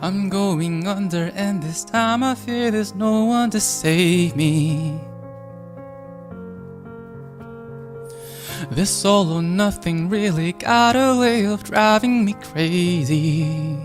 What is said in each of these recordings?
I'm going under, and this time I fear there's no one to save me. This all or nothing really got a way of driving me crazy.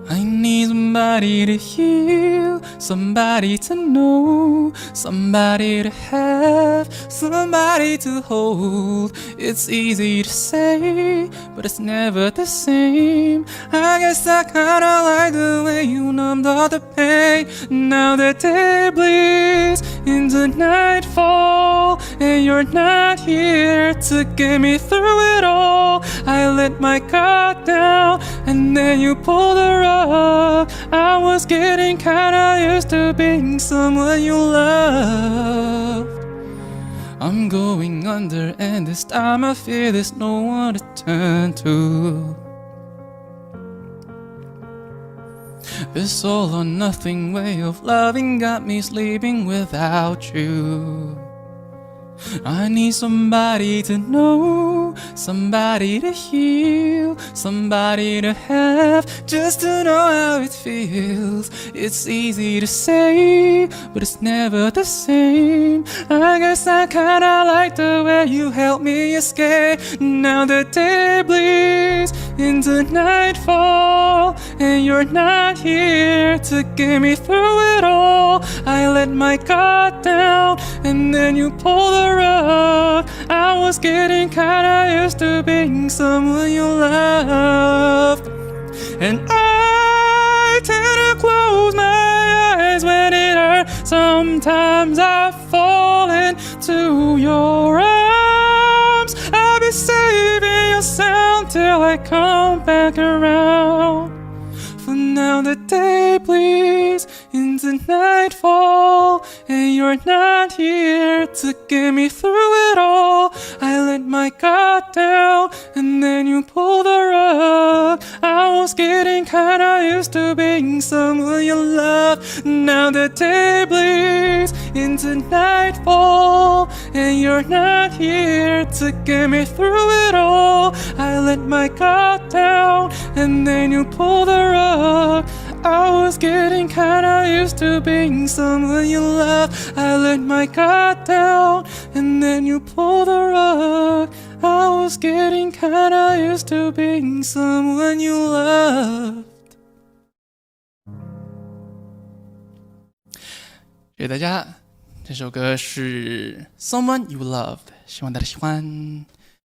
I need somebody to heal, somebody to know, somebody to have, somebody to hold. It's easy to say, but it's never the same. I guess I kinda like the way you numbed all the pain. Now the day bleeds into nightfall, and you're not here to get me through it all. I let my guard down, and then you pulled the rug. I was getting kinda used to being someone you loved. I'm going under, and this time I fear there's no one to turn to. This all or nothing way of loving got me sleeping without you. I need somebody to know, somebody to heal, somebody to have, just to know how it feels. It's easy to say, but it's never the same. I guess I kinda like the way you help me escape. Now the day bleeds into nightfall, and you're not here to get me through it all. I let my guard down, and then you pull the rug. I was getting kinda used to being someone you loved, and I tend to close my eyes when it hurts. Sometimes I fall into your arms. I'll be saving your sound till I come back around. For now the day bleeds into nightfall, and you're not here to get me through it all. I let my guard down, and then you pulled the rug. I was getting kinda used to being someone you love. Now the day bleeds into nightfall, and you're not here to get me through it all. I let my guard down, and then you pulled the rug. I was getting kinda used to being someone you love. I let my guard down, and then you pulled the rug. I was getting kinda used to being someone you loved. 谢谢大家，这首歌是 Someone You Loved， 希望大家喜欢。